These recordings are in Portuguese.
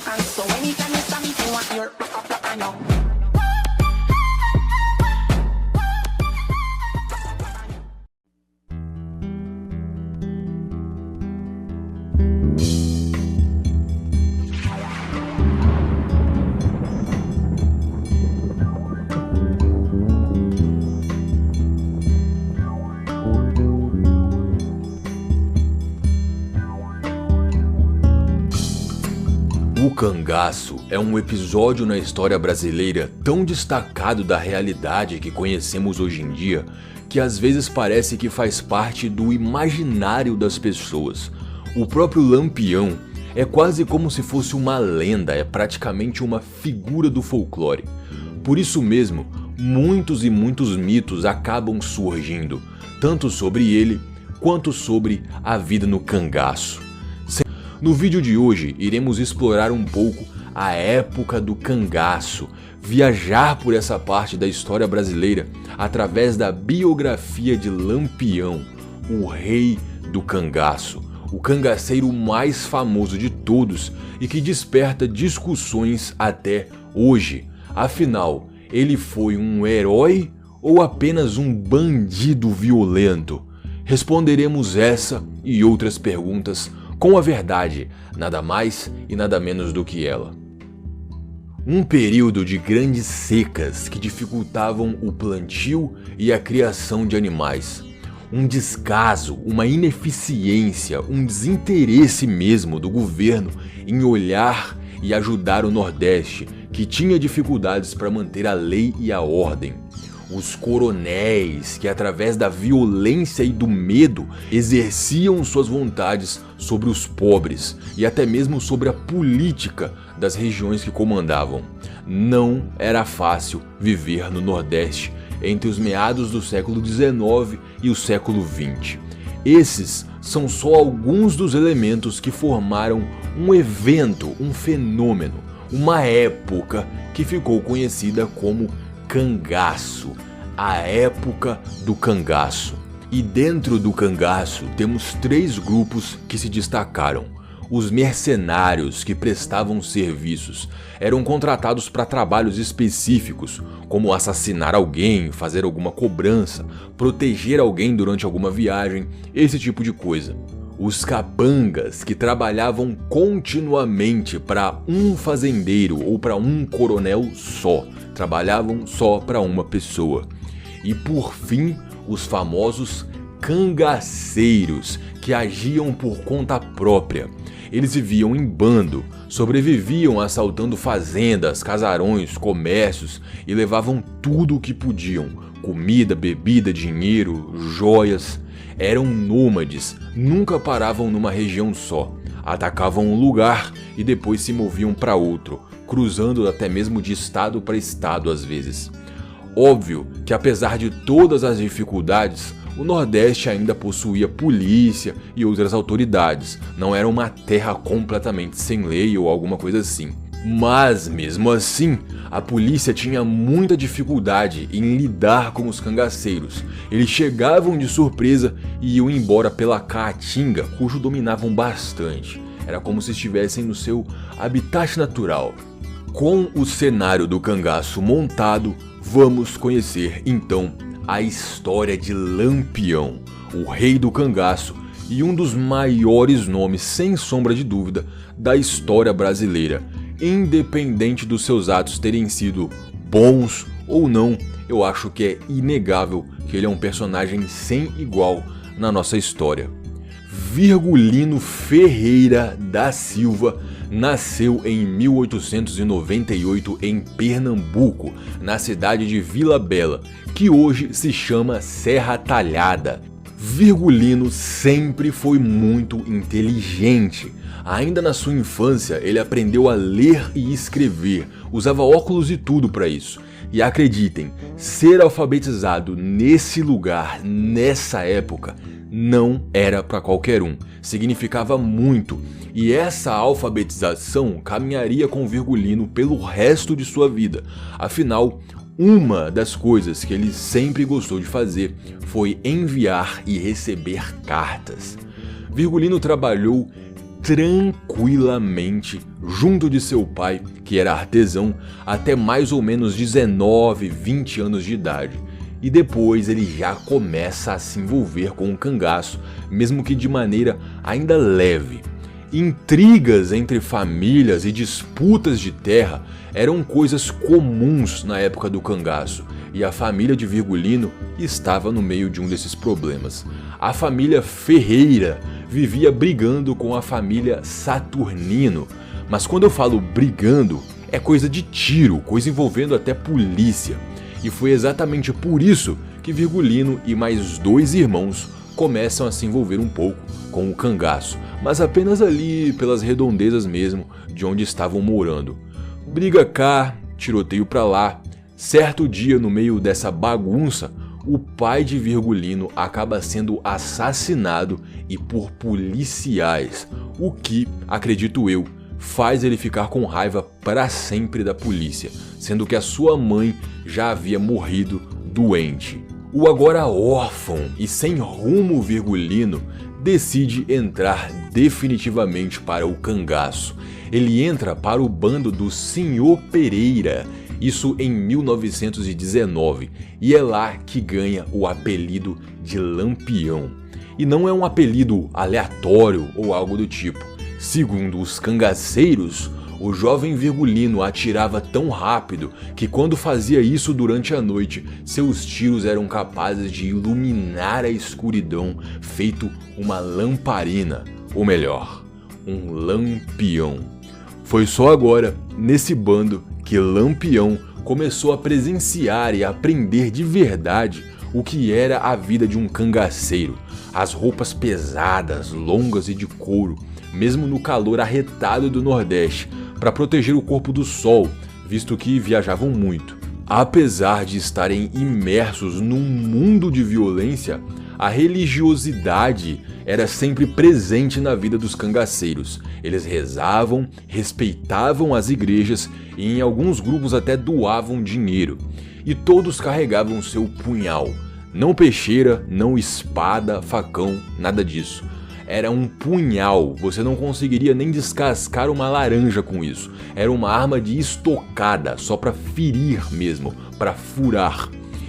back. So anytime you stand, you want your back and you. O cangaço é um episódio na história brasileira tão destacado da realidade que conhecemos hoje em dia, que às vezes parece que faz parte do imaginário das pessoas. O próprio Lampião é quase como se fosse uma lenda, é praticamente uma figura do folclore. Por isso mesmo, muitos e muitos mitos acabam surgindo, tanto sobre ele quanto sobre a vida no cangaço. No vídeo de hoje, iremos explorar um pouco a época do cangaço, viajar por essa parte da história brasileira através da biografia de Lampião, o rei do cangaço, o cangaceiro mais famoso de todos e que desperta discussões até hoje. Afinal, ele foi um herói ou apenas um bandido violento? Responderemos essa e outras perguntas com a verdade, nada mais e nada menos do que ela. Um período de grandes secas que dificultavam o plantio e a criação de animais. Um descaso, uma ineficiência, um desinteresse mesmo do governo em olhar e ajudar o Nordeste, que tinha dificuldades para manter a lei e a ordem. Os coronéis que, através da violência e do medo, exerciam suas vontades sobre os pobres e até mesmo sobre a política das regiões que comandavam. Não era fácil viver no Nordeste entre os meados do século XIX e o século XX. Esses são só alguns dos elementos que formaram um evento, um fenômeno, uma época que ficou conhecida como cangaço, a época do cangaço. E dentro do cangaço temos três grupos que se destacaram. Os mercenários, que prestavam serviços, eram contratados para trabalhos específicos, como assassinar alguém, fazer alguma cobrança, proteger alguém durante alguma viagem, esse tipo de coisa. Os capangas, que trabalhavam continuamente para um fazendeiro ou para um coronel só, trabalhavam só para uma pessoa. E por fim, os famosos cangaceiros, que agiam por conta própria. Eles viviam em bando, sobreviviam assaltando fazendas, casarões, comércios e levavam tudo o que podiam: comida, bebida, dinheiro, joias. Eram nômades, nunca paravam numa região só. Atacavam um lugar e depois se moviam para outro, cruzando até mesmo de estado para estado às vezes. Óbvio que, apesar de todas as dificuldades, o Nordeste ainda possuía polícia e outras autoridades. Não era uma terra completamente sem lei ou alguma coisa assim. Mas, mesmo assim, a polícia tinha muita dificuldade em lidar com os cangaceiros. Eles chegavam de surpresa e iam embora pela caatinga, cujo dominavam bastante. Era como se estivessem no seu habitat natural. Com o cenário do cangaço montado, vamos conhecer então a história de Lampião, o rei do cangaço e um dos maiores nomes, sem sombra de dúvida, da história brasileira. Independente dos seus atos terem sido bons ou não, eu acho que é inegável que ele é um personagem sem igual na nossa história. Virgulino Ferreira da Silva nasceu em 1898 em Pernambuco, na cidade de Vila Bela, que hoje se chama Serra Talhada. Virgulino sempre foi muito inteligente. Ainda na sua infância, ele aprendeu a ler e escrever, usava óculos e tudo para isso. E acreditem, ser alfabetizado nesse lugar, nessa época, não era para qualquer um. Significava muito, e essa alfabetização caminharia com Virgulino pelo resto de sua vida. Afinal, uma das coisas que ele sempre gostou de fazer foi enviar e receber cartas. Virgulino trabalhou tranquilamente junto de seu pai, que era artesão, até mais ou menos 19, 20 anos de idade. E depois ele já começa a se envolver com o cangaço, mesmo que de maneira ainda leve. Intrigas entre famílias e disputas de terra eram coisas comuns na época do cangaço, e a família de Virgulino estava no meio de um desses problemas. A família Ferreira vivia brigando com a família Saturnino, mas quando eu falo brigando, é coisa de tiro, coisa envolvendo até polícia. E foi exatamente por isso que Virgulino e mais 2 irmãos começam a se envolver um pouco com o cangaço, mas apenas ali pelas redondezas mesmo de onde estavam morando. Briga cá, tiroteio pra lá. Certo dia, no meio dessa bagunça, o pai de Virgulino acaba sendo assassinado e por policiais, o que, acredito eu, faz ele ficar com raiva para sempre da polícia, sendo que a sua mãe já havia morrido doente. O agora órfão e sem rumo Virgulino decide entrar definitivamente para o cangaço. Ele entra para o bando do Senhor Pereira, isso em 1919, e é lá que ganha o apelido de Lampião. E não é um apelido aleatório ou algo do tipo. Segundo os cangaceiros, o jovem Virgulino atirava tão rápido que quando fazia isso durante a noite, seus tiros eram capazes de iluminar a escuridão, feito uma lamparina, ou melhor, um lampião. Foi só agora, nesse bando, que Lampião começou a presenciar e aprender de verdade o que era a vida de um cangaceiro. As roupas pesadas, longas e de couro, mesmo no calor arretado do Nordeste, para proteger o corpo do sol, visto que viajavam muito. Apesar de estarem imersos num mundo de violência, a religiosidade era sempre presente na vida dos cangaceiros. Eles rezavam, respeitavam as igrejas e em alguns grupos até doavam dinheiro. E todos carregavam seu punhal. Não peixeira, não espada, facão, nada disso. Era um punhal, você não conseguiria nem descascar uma laranja com isso. Era uma arma de estocada, só para ferir mesmo, para furar.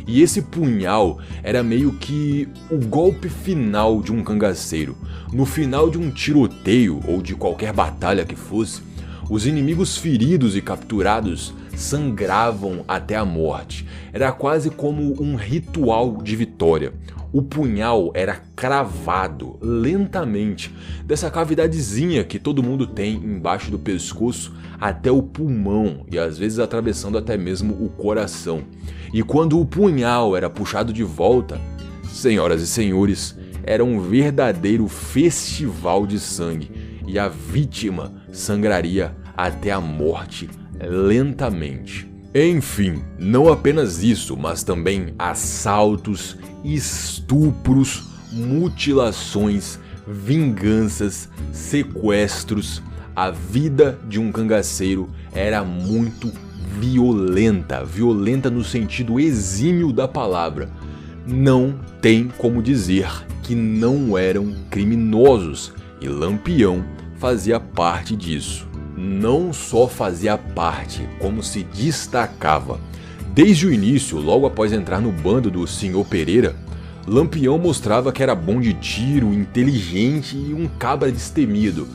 E esse punhal era meio que o golpe final de um cangaceiro. No final de um tiroteio ou de qualquer batalha que fosse, os inimigos feridos e capturados sangravam até a morte. Era quase como um ritual de vitória. O punhal era cravado lentamente dessa cavidadezinha que todo mundo tem embaixo do pescoço até o pulmão e às vezes atravessando até mesmo o coração. E quando o punhal era puxado de volta, senhoras e senhores, era um verdadeiro festival de sangue e a vítima sangraria até a morte lentamente. Enfim, não apenas isso, mas também assaltos, estupros, mutilações, vinganças, sequestros. A vida de um cangaceiro era muito violenta no sentido exímio da palavra. Não tem como dizer que não eram criminosos, e Lampião fazia parte disso. Não só fazia parte, como se destacava. Desde o início, logo após entrar no bando do Senhor Pereira, Lampião mostrava que era bom de tiro, inteligente e um cabra destemido.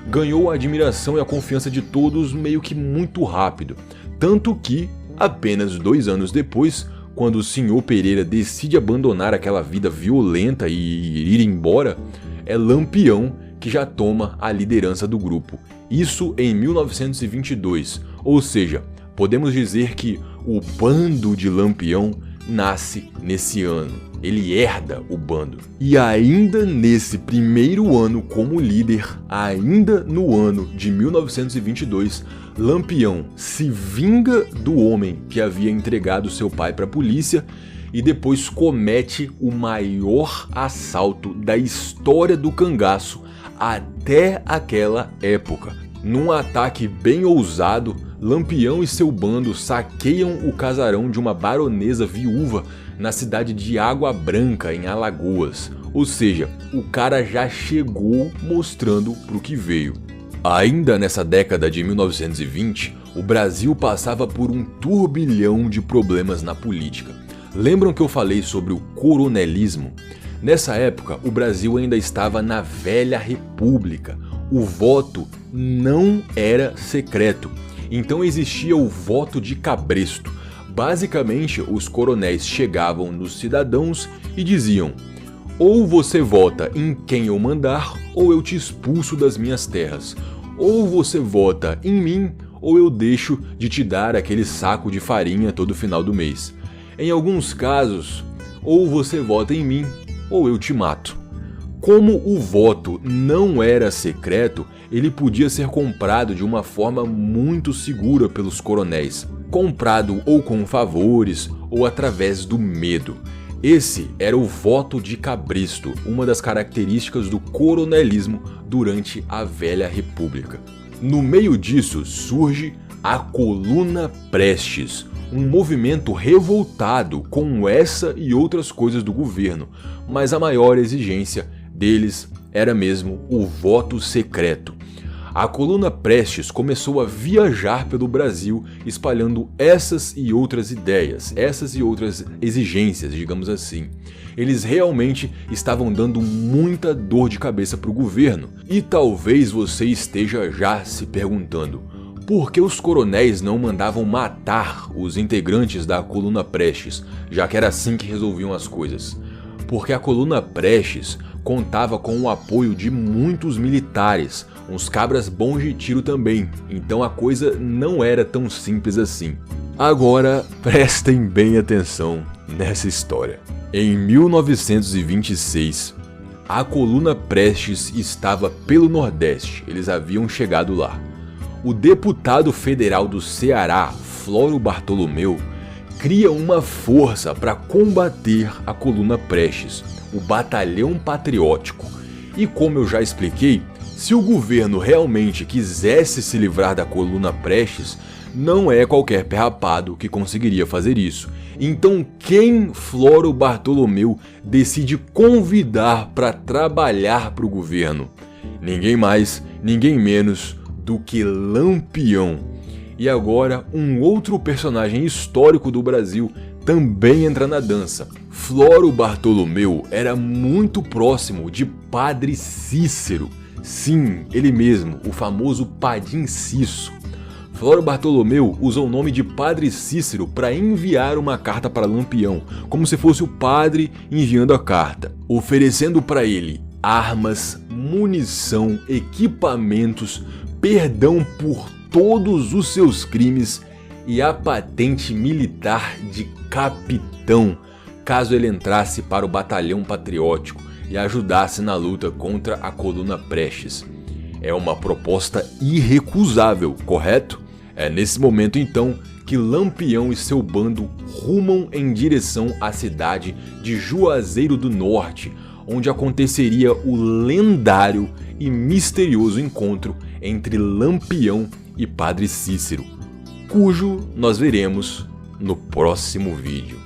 Ganhou a admiração e a confiança de todos meio que muito rápido. Tanto que, apenas 2 anos depois, quando o Senhor Pereira decide abandonar aquela vida violenta e ir embora, é Lampião que já toma a liderança do grupo. Isso em 1922, ou seja, podemos dizer que o bando de Lampião nasce nesse ano. Ele herda o bando. E ainda nesse primeiro ano como líder, ainda no ano de 1922, Lampião se vinga do homem que havia entregado seu pai para a polícia e depois comete o maior assalto da história do cangaço até aquela época. Num ataque bem ousado, Lampião e seu bando saqueiam o casarão de uma baronesa viúva na cidade de Água Branca, em Alagoas. Ou seja, o cara já chegou mostrando pro que veio. Ainda nessa década de 1920, o Brasil passava por um turbilhão de problemas na política. Lembram que eu falei sobre o coronelismo? Nessa época, o Brasil ainda estava na velha república. O voto não era secreto, então existia o voto de cabresto. Basicamente, os coronéis chegavam nos cidadãos e diziam: ou você vota em quem eu mandar, ou eu te expulso das minhas terras. Ou você vota em mim, ou eu deixo de te dar aquele saco de farinha todo final do mês. Em alguns casos, ou você vota em mim, ou eu te mato. Como o voto não era secreto, ele podia ser comprado de uma forma muito segura pelos coronéis. Comprado ou com favores, ou através do medo. Esse era o voto de cabresto, uma das características do coronelismo durante a Velha República. No meio disso surge a Coluna Prestes, um movimento revoltado com essa e outras coisas do governo, mas a maior exigência deles era mesmo o voto secreto. A Coluna Prestes começou a viajar pelo Brasil espalhando essas e outras ideias, essas e outras exigências, digamos assim. Eles realmente estavam dando muita dor de cabeça para o governo. E talvez você esteja já se perguntando: por que os coronéis não mandavam matar os integrantes da Coluna Prestes, já que era assim que resolviam as coisas? Porque a Coluna Prestes contava com o apoio de muitos militares, uns cabras bons de tiro também, então a coisa não era tão simples assim. Agora prestem bem atenção nessa história. Em 1926, a Coluna Prestes estava pelo Nordeste, eles haviam chegado lá. O deputado federal do Ceará, Floro Bartolomeu, cria uma força para combater a Coluna Prestes, o Batalhão Patriótico. E como eu já expliquei, se o governo realmente quisesse se livrar da Coluna Prestes, não é qualquer perrapado que conseguiria fazer isso. Então quem Floro Bartolomeu decide convidar para trabalhar para o governo? Ninguém mais, ninguém menos do que Lampião. E agora um outro personagem histórico do Brasil também entra na dança. Floro Bartolomeu era muito próximo de Padre Cícero. Sim, ele mesmo, o famoso Padim Cisso. Floro Bartolomeu usou o nome de Padre Cícero para enviar uma carta para Lampião, como se fosse o padre enviando a carta, oferecendo para ele armas, munição, equipamentos, perdão por todos os seus crimes e a patente militar de capitão, caso ele entrasse para o Batalhão Patriótico e ajudasse na luta contra a Coluna Prestes. É uma proposta irrecusável, correto? É nesse momento então que Lampião e seu bando rumam em direção à cidade de Juazeiro do Norte, onde aconteceria o lendário e misterioso encontro entre Lampião e Padre Cícero, cujo nós veremos no próximo vídeo.